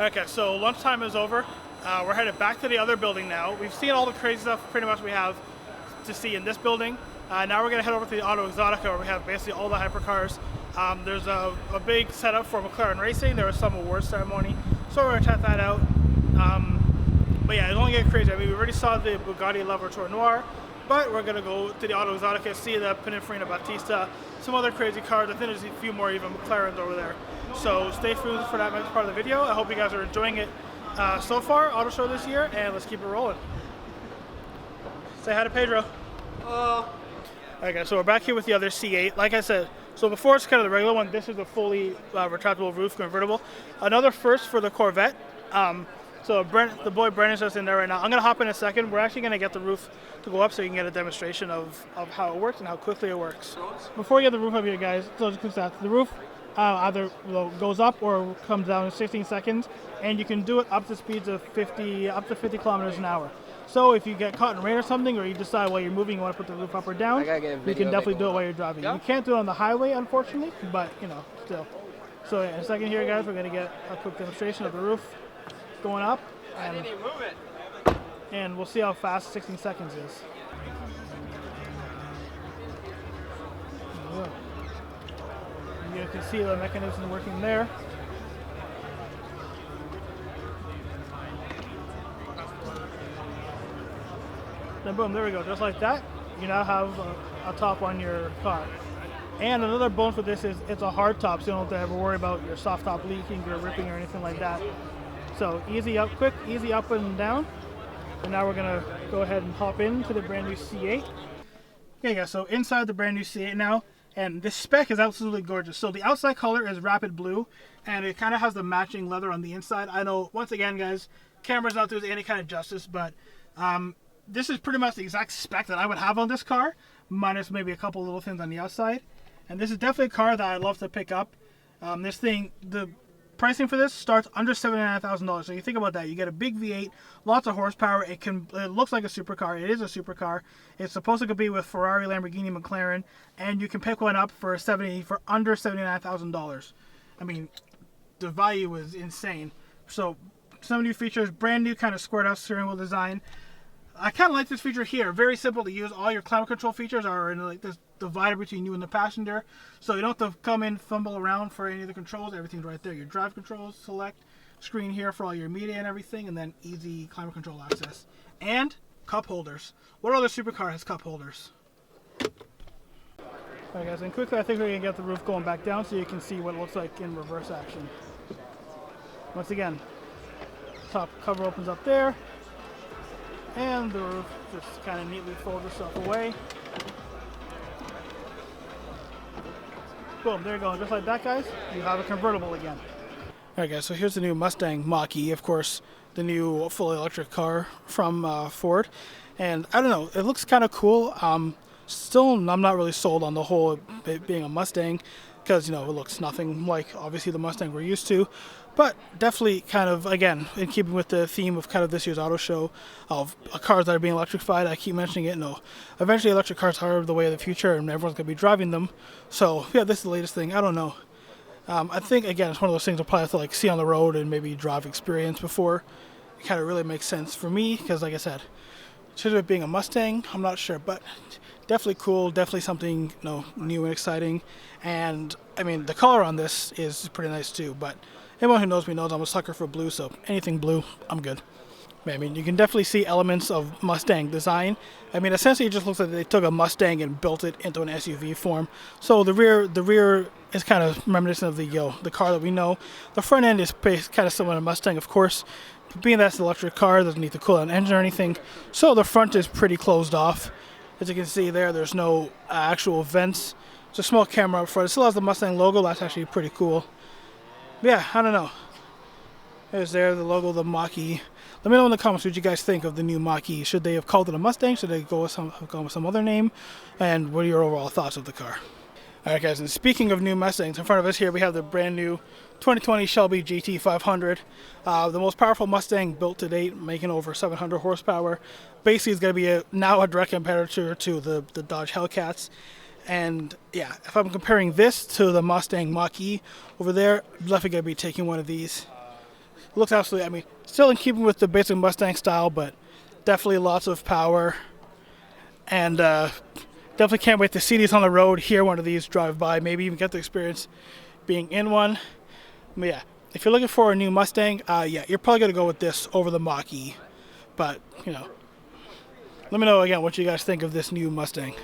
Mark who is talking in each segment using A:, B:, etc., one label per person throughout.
A: Okay, so lunchtime is over. We're headed back to the other building now. We've seen all the crazy stuff pretty much we have to see in this building. Now we're going to head over to the Auto Exotica where we have basically all the hypercars. There's a big setup for McLaren racing. There was some awards ceremony, so we're going to check that out. But yeah, it's only getting crazy. I mean, we already saw the Bugatti Laboratory Noir, but we're going to go to the Auto Exotica, see the Pininfarina Bautista, some other crazy cars. I think there's a few more even McLarens over there. So stay tuned for that next part of the video. I hope you guys are enjoying it so far, Auto Show this year, and let's keep it rolling. Say hi to Pedro. Okay, so we're back here with the other C8. Like I said, so before it's kind of the regular one, this is a fully retractable roof convertible. Another first for the Corvette. So the boy Brennan's just in there right now. I'm going to hop in a second. We're actually going to get the roof to go up so you can get a demonstration of how it works and how quickly it works. Before we get the roof up here, guys, so just quick stats. The roof either goes up or comes down in 16 seconds, and you can do it up to speeds of 50 kilometers an hour. So if you get caught in rain or something, or you decide while you're moving you want to put the roof up or down, you can definitely do it while you're driving. You can't do it on the highway, unfortunately, but you know, still. So yeah, in a second here, guys, we're going to get a quick demonstration of the roof going up, and we'll see how fast 16 seconds is. You can see the mechanism working there. Then boom, there we go, just like that. You now have a top on your car. And another bonus with this is it's a hard top, so you don't have to ever worry about your soft top leaking or ripping or anything like that. So easy up, quick, easy up and down. And now we're gonna go ahead and hop into the brand new C8. Okay guys, so inside the brand new C8 now, and this spec is absolutely gorgeous. So the outside color is rapid blue, and it kind of has the matching leather on the inside. I know, once again guys, camera's not doing any kind of justice, but this is pretty much the exact spec that I would have on this car, minus maybe a couple little things on the outside. And this is definitely a car that I'd love to pick up. This thing, the pricing for this starts under $79,000. So you think about that, you get a big V8, lots of horsepower. It looks like a supercar. It is a supercar. It's supposed to compete with Ferrari, Lamborghini, McLaren, and you can pick one up for under $79,000. I mean, the value is insane. So some new features, brand new kind of squared out steering wheel design. I kind of like this feature here. Very simple to use. All your climate control features are in like this divider between you and the passenger, so you don't have to come in, fumble around for any of the controls. Everything's right there. Your drive controls, select screen here for all your media and everything, and then easy climate control access. And cup holders. What other supercar has cup holders? Alright guys, and quickly I think we're going to get the roof going back down so you can see what it looks like in reverse action. Once again, top cover opens up there, and the roof just kind of neatly folds itself away. Boom, there you go. Just like that, guys, you have a convertible again. Alright guys, so here's the new Mustang Mach E, of course, the new fully electric car from Ford. And I don't know, it looks kind of cool. Still, I'm not really sold on the whole it being a Mustang, because, you know, it looks nothing like, obviously, the Mustang we're used to. But definitely kind of, again, in keeping with the theme of kind of this year's auto show of cars that are being electrified, I keep mentioning it. No, eventually electric cars are the way of the future and everyone's going to be driving them. So, yeah, this is the latest thing. I don't know. I think, again, it's one of those things I'll probably have to like see on the road and maybe drive experience before it kind of really makes sense for me. Because, like I said, should it being a Mustang, I'm not sure. But definitely cool, definitely something, you know, new and exciting. And, I mean, the color on this is pretty nice too. But anyone who knows me knows I'm a sucker for blue, so anything blue, I'm good. I mean, you can definitely see elements of Mustang design. I mean, essentially, it just looks like they took a Mustang and built it into an SUV form. So the rear is kind of reminiscent of the car that we know. The front end is kind of similar to Mustang, of course. But being that's an electric car, doesn't need to cool down an engine or anything. So the front is pretty closed off. As you can see there, there's no actual vents. It's a small camera up front. It still has the Mustang logo. That's actually pretty cool. Yeah, I don't know. There's the logo of the Mach E. Let me know in the comments what you guys think of the new Mach E. Should they have called it a Mustang? Should they go with some other name? And what are your overall thoughts of the car? Alright guys, and speaking of new Mustangs, in front of us here we have the brand new 2020 Shelby GT500. The most powerful Mustang built to date, making over 700 horsepower. Basically, it's going to be now a direct competitor to the Dodge Hellcats. And yeah, if I'm comparing this to the Mustang Mach E over there, I'm definitely going to be taking one of these. it looks absolutely, I mean, still in keeping with the basic Mustang style, but definitely lots of power. And definitely can't wait to see these on the road, hear one of these drive by, maybe even get the experience being in one. But yeah, if you're looking for a new Mustang, yeah, you're probably going to go with this over the Mach-E. But, you know, let me know again what you guys think of this new Mustang.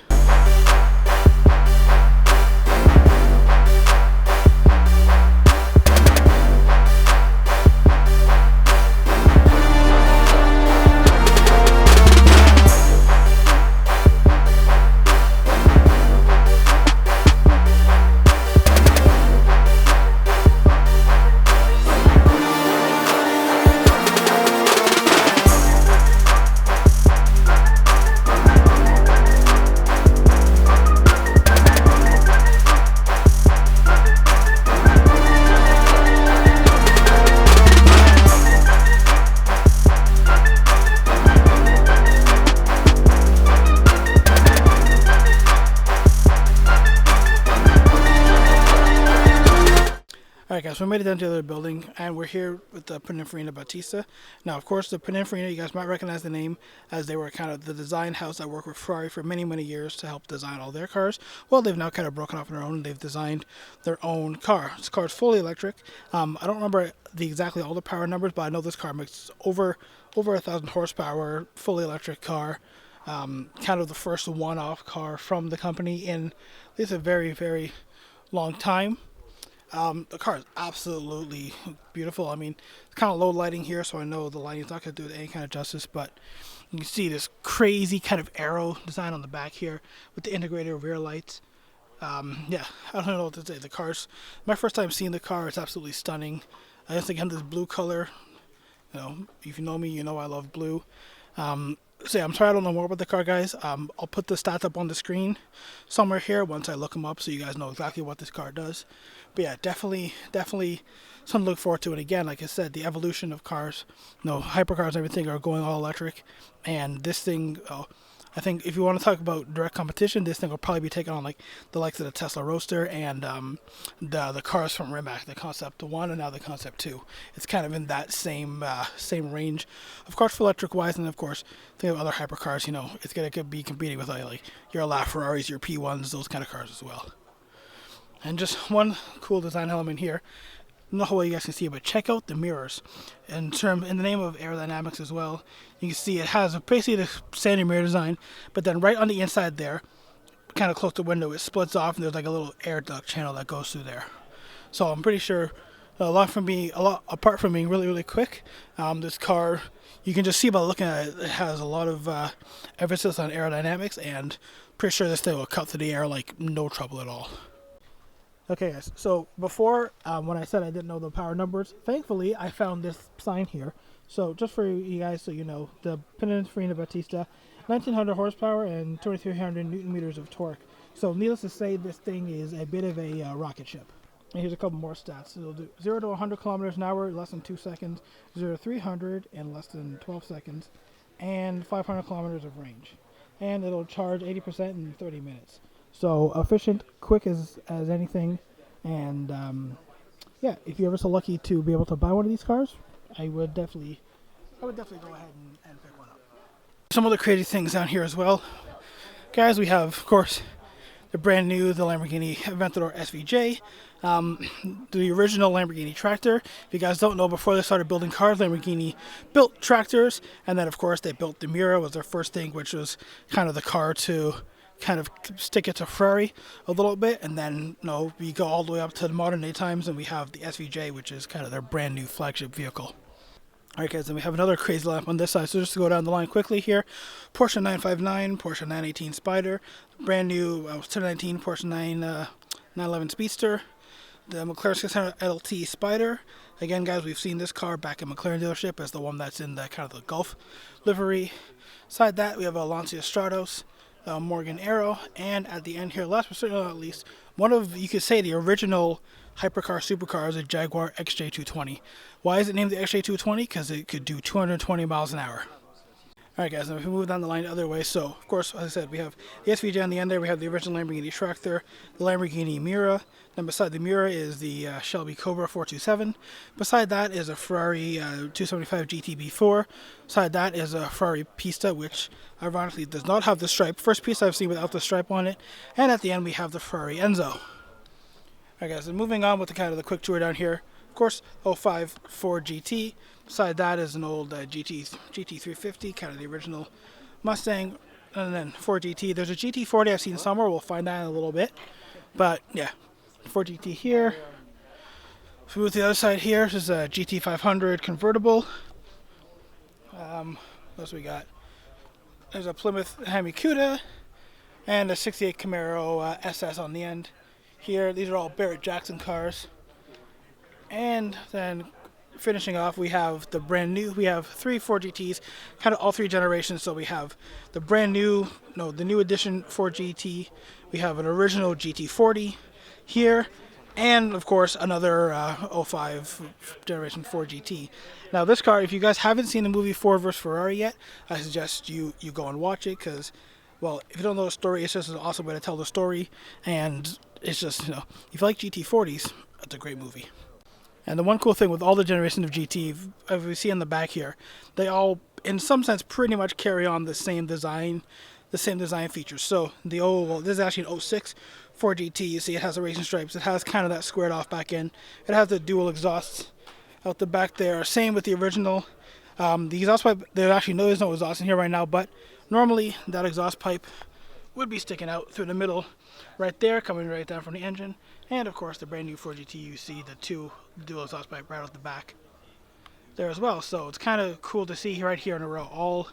A: Alright guys, so we made it down to the other building, and we're here with the Pininfarina Bautista. Now, of course, the Pininfarina, you guys might recognize the name, as they were kind of the design house that worked with Ferrari for many, many years to help design all their cars. Well, they've now kind of broken off on their own, and they've designed their own car. This car is fully electric. I don't remember exactly all the power numbers, but I know this car makes over 1,000 horsepower, fully electric car. Kind of the first one-off car from the company in at least a very, very long time. The car is absolutely beautiful. I mean, it's kind of low lighting here, so I know the lighting's not going to do it any kind of justice, but you can see this crazy kind of arrow design on the back here with the integrated rear lights. Yeah, I don't know what to say. The car's my first time seeing the car. It's absolutely stunning. I just think this blue color, you know, if you know me, you know I love blue. So yeah, I'm sorry I don't know more about the car, guys. I'll put the stats up on the screen somewhere here once I look them up so you guys know exactly what this car does. But yeah, definitely something to look forward to. And again, like I said, the evolution of cars, you know, hypercars and everything are going all electric. And this thing, I think if you want to talk about direct competition, this thing will probably be taking on like the likes of the Tesla Roadster and the cars from Rimac, the Concept 1 and now the Concept 2. It's kind of in that same range, of course, for electric wise, and of course, think of other hypercars. You know, it's gonna be competing with like your LaFerraris, your P1s, those kind of cars as well. And just one cool design element here. I don't know how well you guys can see it, but check out the mirrors. In the name of aerodynamics as well, you can see it has basically the standard mirror design, but then right on the inside there, kind of close to the window, it splits off and there's like a little air duct channel that goes through there. So I'm pretty sure apart from being really, really quick, this car, you can just see by looking at it, it has a lot of emphasis on aerodynamics, and pretty sure this thing will cut through the air like no trouble at all. Okay guys, so before, when I said I didn't know the power numbers, thankfully I found this sign here. So just for you guys so you know, the Pininfarina Bautista, 1900 horsepower and 2300 newton meters of torque. So needless to say, this thing is a bit of a rocket ship. And here's a couple more stats. It'll do 0 to 100 kilometers an hour in less than 2 seconds, 0 to 300 in less than 12 seconds, and 500 kilometers of range. And it'll charge 80% in 30 minutes. So efficient, quick as anything, and yeah, if you're ever so lucky to be able to buy one of these cars, I would definitely go ahead and pick one up. Some other crazy things down here as well, guys. We have, of course, the brand new Lamborghini Aventador SVJ, the original Lamborghini tractor. If you guys don't know, before they started building cars, Lamborghini built tractors, and then of course they built the Miura, was their first thing, which was kind of the car to kind of stick it to Ferrari a little bit, and then we go all the way up to the modern day times, and we have the SVJ, which is kind of their brand new flagship vehicle. Alright guys, then we have another crazy lamp on this side. So just to go down the line quickly here, Porsche 959, Porsche 918 Spider, brand new 2019 Porsche 911 Speedster, the McLaren 600 LT Spider. Again guys, we've seen this car back at McLaren dealership as the one that's in the kind of the Gulf livery. Beside that, we have a Lancia Stratos, Morgan Arrow, and at the end here, last but certainly not least, one of, you could say, the original hypercar supercar is a Jaguar XJ220. Why is it named the XJ220? Because it could do 220 miles an hour. Alright guys, now if we move down the line the other way, so of course, as I said, we have the SVJ on the end there, we have the original Lamborghini Tractor, the Lamborghini Miura, then beside the Miura is the Shelby Cobra 427, beside that is a Ferrari 275 GTB4, beside that is a Ferrari Pista, which ironically does not have the stripe, first piece I've seen without the stripe on it, and at the end we have the Ferrari Enzo. Alright guys, so moving on with the kind of the quick tour down here, of course, 05 Ford GT. Beside that is an old GT350, kind of the original Mustang, and then Ford GT. There's a GT40 I've seen somewhere. We'll find that in a little bit. But yeah, Ford GT here. If we move to the other side here, this is a GT500 convertible. What else we got? There's a Plymouth Hemi-Cuda and a 68 Camaro SS on the end. Here, these are all Barrett Jackson cars. And then finishing off, we have the brand new, we have 3 Ford GTs, kind of all 3 generations. So we have the brand new, the new edition Ford GT, we have an original GT40 here, and of course another 05 generation Ford GT. Now this car, if you guys haven't seen the movie Ford vs Ferrari yet, I suggest you go and watch it, because, well, if you don't know the story, it's just an awesome way to tell the story, and it's just, if you like GT40s, it's a great movie. And the one cool thing with all the generations of GT, as we see in the back here, they all, in some sense, pretty much carry on the same design features. So this is actually an 06 Ford GT. You see it has the racing stripes. It has kind of that squared off back end. It has the dual exhausts out the back there. Same with the original. The exhaust pipe, there's no exhaust in here right now, but normally that exhaust pipe would be sticking out through the middle right there, coming right down from the engine. And of course the brand new Ford GT, you see the dual exhaust pipe right off the back there as well. So it's kind of cool to see right here in a row, all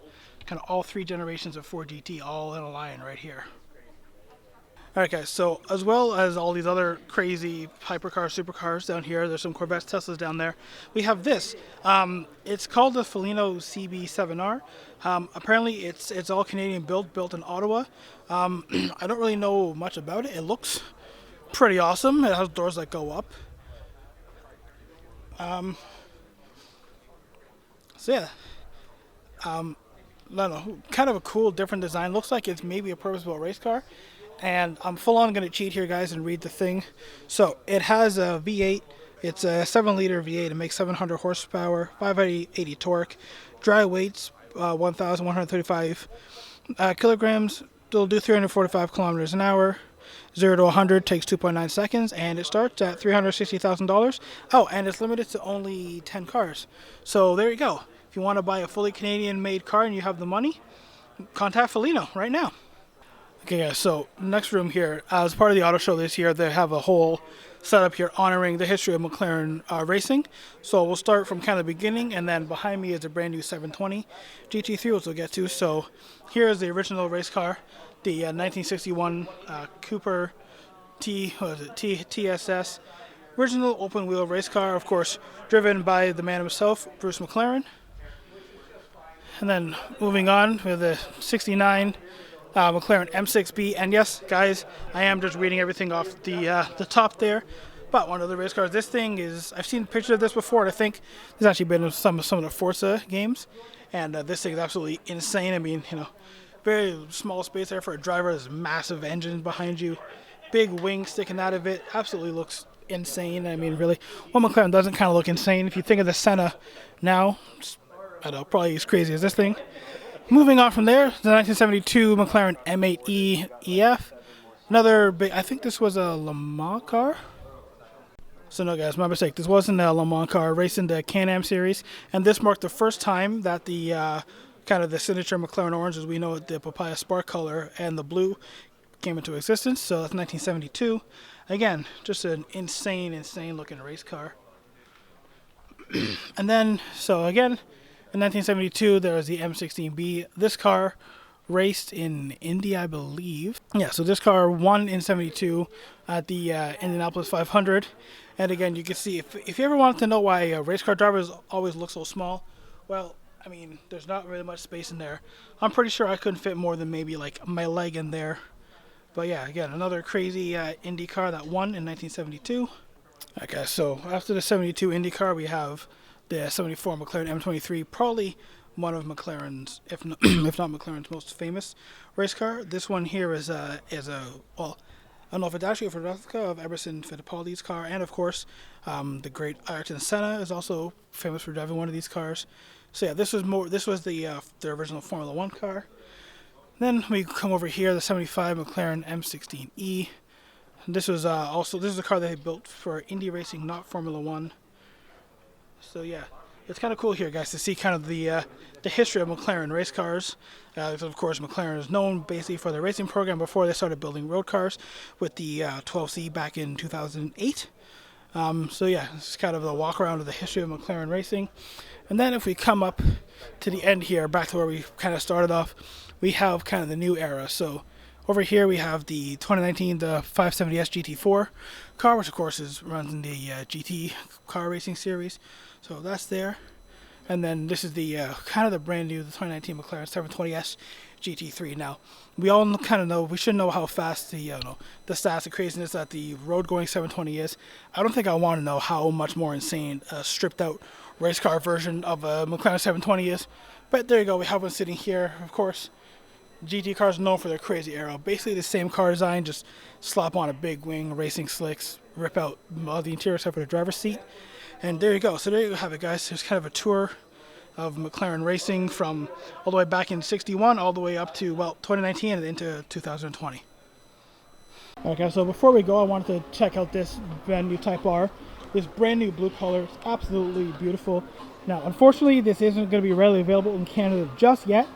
A: 3 generations of Ford GT all in a line right here. Alright guys, so as well as all these other crazy hypercars, supercars down here, there's some Corvettes, Teslas down there. We have this. It's called the Foligno CB7R. Apparently it's all Canadian built in Ottawa. I don't really know much about it. It looks pretty awesome. It has doors that go up. So yeah. I don't know, kind of a cool, different design. Looks like it's maybe a purpose-built race car. And I'm full on going to cheat here, guys, and read the thing. So it has a V8. It's a 7-liter V8. It makes 700 horsepower, 580 torque. Dry weights 1,135 kilograms. It'll do 345 kilometers an hour. 0 to 100 takes 2.9 seconds, and it starts at $360,000. Oh, and it's limited to only 10 cars. So there you go. If you want to buy a fully Canadian-made car and you have the money, contact Foligno right now. Okay, guys, so next room here, as part of the auto show this year, they have a whole setup here honoring the history of McLaren racing. So we'll start from kind of the beginning, and then behind me is a brand new 720 GT3, which we'll get to. So here is the original race car, the 1961 Cooper TSS, original open wheel race car, of course, driven by the man himself, Bruce McLaren. And then moving on with the 69 McLaren M6B, and yes, guys, I am just reading everything off the top there. But one of the race cars, this thing is, I've seen pictures of this before, and I think there's actually been in some of the Forza games, and this thing is absolutely insane. I mean, very small space there for a driver. There's massive engine behind you, big wing sticking out of it. Absolutely looks insane. I mean, really, what McLaren doesn't kind of look insane. If you think of the Senna now, I don't know, probably as crazy as this thing. Moving on from there, the 1972 McLaren M8E EF. Another big, I think this was a Le Mans car. So no, guys, my mistake. This wasn't a Le Mans car, racing the Can-Am series. And this marked the first time that the kind of the signature McLaren orange, as we know it, the papaya spark color, and the blue came into existence. So that's 1972. Again, just an insane looking race car. And then, so again, in 1972, there was the M16B. This car raced in Indy, I believe. Yeah, so this car won in 72 at the Indianapolis 500. And again, you can see, if you ever wanted to know why race car drivers always look so small, well, I mean, there's not really much space in there. I'm pretty sure I couldn't fit more than maybe like my leg in there. But yeah, again, another crazy Indy car that won in 1972. Okay, so after the 72 Indy car, we have the 74 McLaren M23, probably one of McLaren's, if not, if not McLaren's most famous race car. This one here is a well, I don't know if it's actually a replica of Emerson Fittipaldi's car, and of course, the great Ayrton Senna is also famous for driving one of these cars. So yeah, this was the original Formula One car. Then we come over here, the '75 McLaren M16E. This was this is a car that they built for Indy racing, not Formula One. So yeah, it's kind of cool here, guys, to see kind of the history of McLaren race cars. Of course, McLaren is known basically for their racing program before they started building road cars with the 12C back in 2008. So yeah, it's kind of the walk around of the history of McLaren racing. And then if we come up to the end here, back to where we kind of started off, we have kind of the new era. So over here we have the 2019 the 570S GT4 car, which of course runs in the GT car racing series. So that's there. And then this is the kind of the brand new, the 2019 McLaren 720S GT3. Now, we all kind of know, we should know how fast the stats and craziness that the road-going 720 is. I don't think I want to know how much more insane a stripped-out race car version of a McLaren 720 is. But there you go, we have one sitting here. Of course, GT cars are known for their crazy aero. Basically the same car design, just slap on a big wing, racing slicks, rip out all the interior except for the driver's seat. And there you go. So there you have it, guys. There's kind of a tour of McLaren racing from all the way back in '61 all the way up to, well, 2019 and into 2020. Okay, so before we go, I wanted to check out this brand new Type R. This brand new blue color is absolutely beautiful. Now, unfortunately, this isn't going to be readily available in Canada just yet.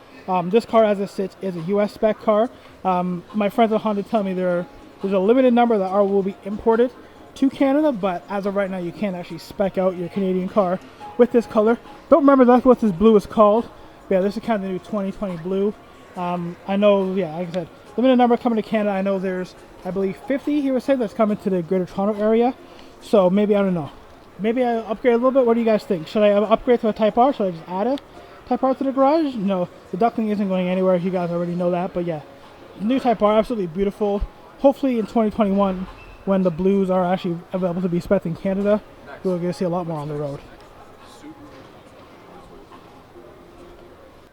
A: This car, as it sits, is a US spec car. My friends at Honda tell me there's a limited number that will be imported to Canada, but as of right now, you can't actually spec out your Canadian car with this color. Don't remember that's what this blue is called. But yeah, this is kind of the new 2020 blue. I know, yeah, like I said, limited number coming to Canada. I know there's, I believe, 50, he was saying, that's coming to the Greater Toronto area. So maybe, I don't know. Maybe I upgrade a little bit. What do you guys think? Should I upgrade to a Type R? Should I just add a Type R to the garage? No, the duckling isn't going anywhere. You guys already know that. But yeah, new Type R, absolutely beautiful. Hopefully in 2021, when the blues are actually available to be spec in Canada, we're going to see a lot more on the road.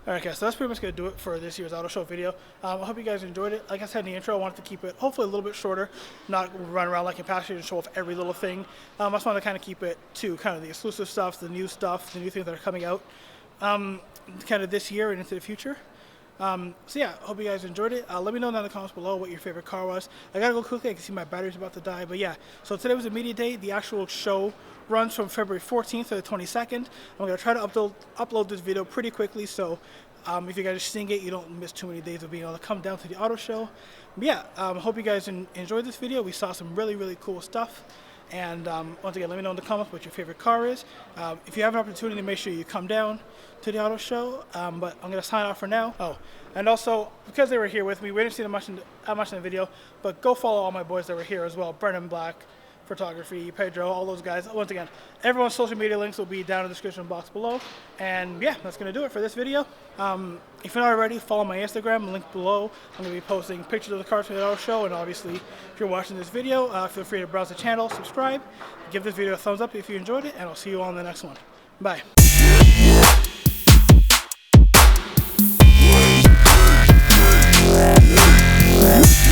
A: Alright guys, so that's pretty much going to do it for this year's Auto Show video. I hope you guys enjoyed it. Like I said in the intro, I wanted to keep it hopefully a little bit shorter, not run around like a passenger and show off every little thing. I just wanted to kind of keep it to kind of the exclusive stuff, the new things that are coming out kind of this year and into the future. So yeah, hope you guys enjoyed it. Let me know down in the comments below what your favorite car was. I gotta go quickly, I can see my battery's about to die, but yeah. So today was a media day. The actual show runs from February 14th to the 22nd. I'm gonna try to upload this video pretty quickly, so if you guys are seeing it, you don't miss too many days of being able to come down to the auto show. But yeah, hope you guys enjoyed this video. We saw some really, really cool stuff. And once again, let me know in the comments what your favorite car is. If you have an opportunity, make sure you come down to the auto show. But I'm going to sign off for now. Oh, and also, because they were here with me, we didn't see them much in the video, but go follow all my boys that were here as well. Brennan Black, Photography, Pedro, all those guys. Once again, everyone's social media links will be down in the description box below. And yeah, that's going to do it for this video. If you're not already, follow my Instagram, link below. I'm going to be posting pictures of the cars for the auto show. And obviously, if you're watching this video, feel free to browse the channel, subscribe, give this video a thumbs up if you enjoyed it, and I'll see you all in the next one. Bye. Yeah.